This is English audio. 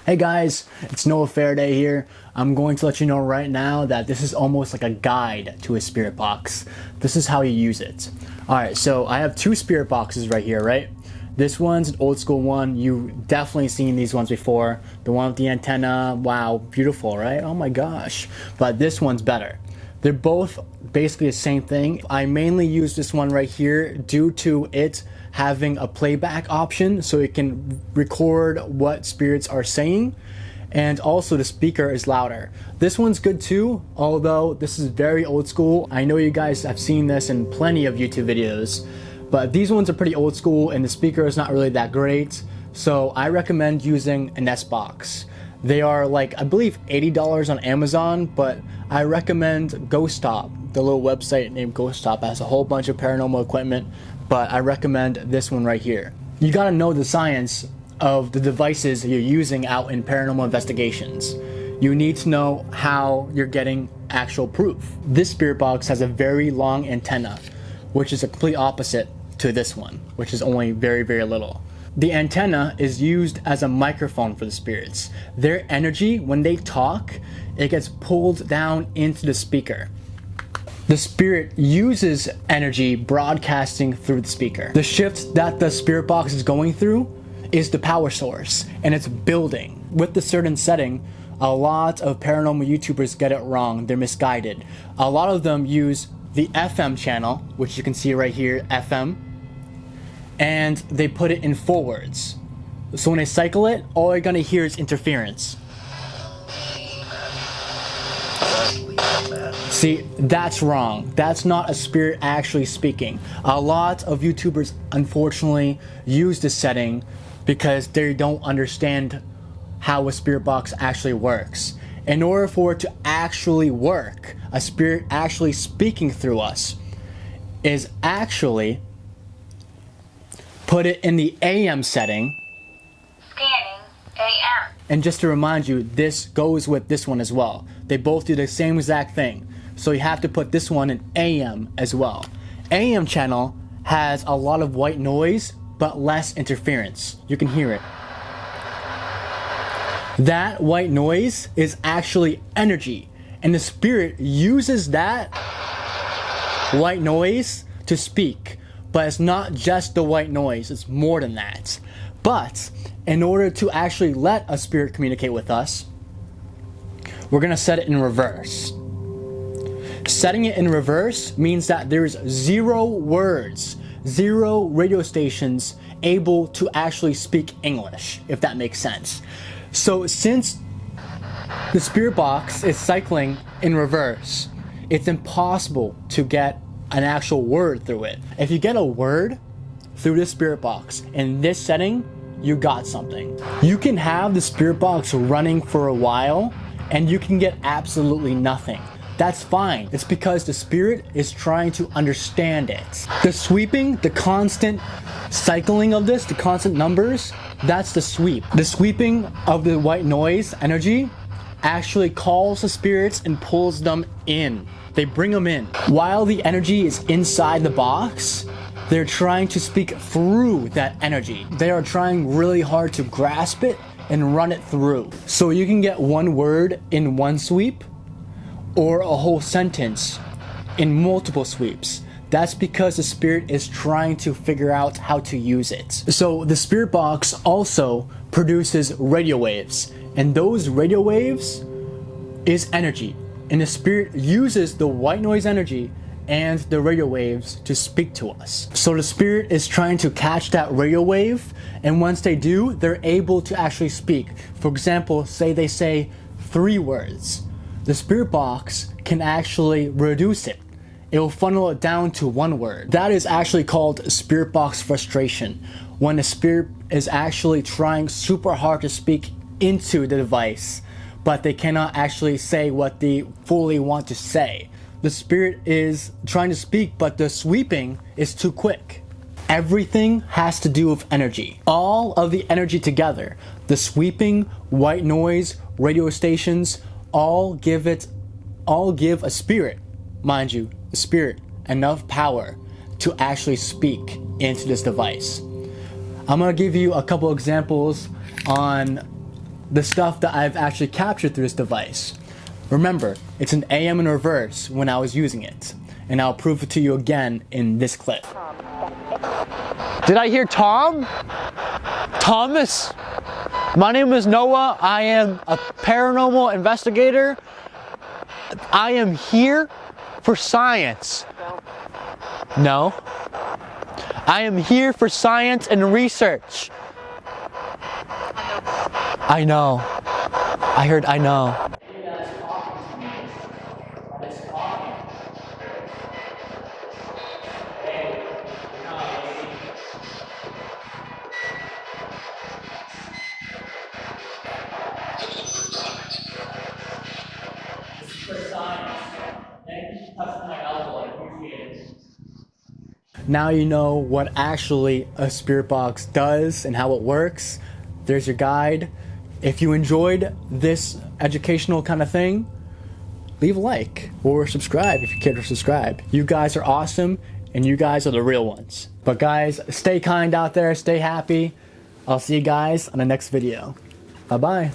Hey guys, it's Noah Faraday here. I'm going to let you know right now that this is almost like a guide to a spirit box. This is how you use it. Alright, so I have two spirit boxes right here, right? This one's an old school one. You've definitely seen these ones before. The one with the antenna, wow, beautiful, right? Oh my gosh. But this one's better. They're both basically the same thing. I mainly use this one right here due to it having a playback option so it can record what spirits are saying, and also the speaker is louder. This one's good too, although this is very old school. I know you guys have seen this in plenty of YouTube videos, but these ones are pretty old school and the speaker is not really that great, so I recommend using an Sbox. They are like, I believe $80 on Amazon, but I recommend Ghost Stop. The little website named Ghost Stop has a whole bunch of paranormal equipment, but I recommend this one right here. You gotta know the science of the devices you're using out in paranormal investigations. You need to know how you're getting actual proof. This spirit box has a very long antenna, which is a complete opposite to this one, which is only very, very little. The antenna is used as a microphone for the spirits. Their energy, when they talk, it gets pulled down into the speaker. The spirit uses energy broadcasting through the speaker. The shift that the spirit box is going through is the power source, and it's building. With the certain setting, a lot of paranormal YouTubers get it wrong. They're misguided. A lot of them use the FM channel, which you can see right here, FM, and they put it in forwards. So when they cycle it, all you're gonna hear is interference. See, that's wrong. That's not a spirit actually speaking. A lot of YouTubers unfortunately use this setting because they don't understand how a spirit box actually works. In order for it to actually work, a spirit actually speaking through us is actually put it in the AM setting. Scanning AM. And just to remind you, this goes with this one as well. They both do the same exact thing. So you have to put this one in AM as well. AM channel has a lot of white noise, but less interference. You can hear it. That white noise is actually energy, and the spirit uses that white noise to speak. But it's not just the white noise, it's more than that. But in order to actually let a spirit communicate with us, we're gonna set it in reverse. Setting it in reverse means that there's 0 words, 0 radio stations able to actually speak English, if that makes sense. So since the spirit box is cycling in reverse, it's impossible to get an actual word through it. If you get a word through this spirit box in this setting, you got something. You can have the spirit box running for a while and you can get absolutely nothing. That's fine. It's because the spirit is trying to understand it. The sweeping, the constant cycling of this, the constant numbers, that's the sweep. The sweeping of the white noise energy actually calls the spirits and pulls them in. They bring them in. While the energy is inside the box, they're trying to speak through that energy. They are trying really hard to grasp it and run it through. So you can get one word in one sweep, or a whole sentence in multiple sweeps. That's because the spirit is trying to figure out how to use it. So the spirit box also produces radio waves, and those radio waves is energy. And the spirit uses the white noise energy and the radio waves to speak to us. So the spirit is trying to catch that radio wave, and once they do, they're able to actually speak. For example, say they say 3 words. The spirit box can actually reduce it. It will funnel it down to 1 word. That is actually called spirit box frustration. When the spirit is actually trying super hard to speak into the device, but they cannot actually say what they fully want to say. The spirit is trying to speak, but the sweeping is too quick. Everything has to do with energy. All of the energy together, the sweeping, white noise, radio stations, all give a spirit, mind you, a spirit, enough power to actually speak into this device. I'm gonna give you a couple examples on the stuff that I've actually captured through this device. Remember, it's an AM in reverse when I was using it. And I'll prove it to you again in this clip. Did I hear Tom? Thomas? My name is Noah. I am a paranormal investigator. I am here for science. No. I am here for science and research. I know. I heard I know. Now you know what actually a spirit box does and how it works. There's your guide. If you enjoyed this educational kind of thing, leave a like or subscribe if you care to subscribe. You guys are awesome and you guys are the real ones. But guys, stay kind out there, stay happy. I'll see you guys on the next video. Bye-bye.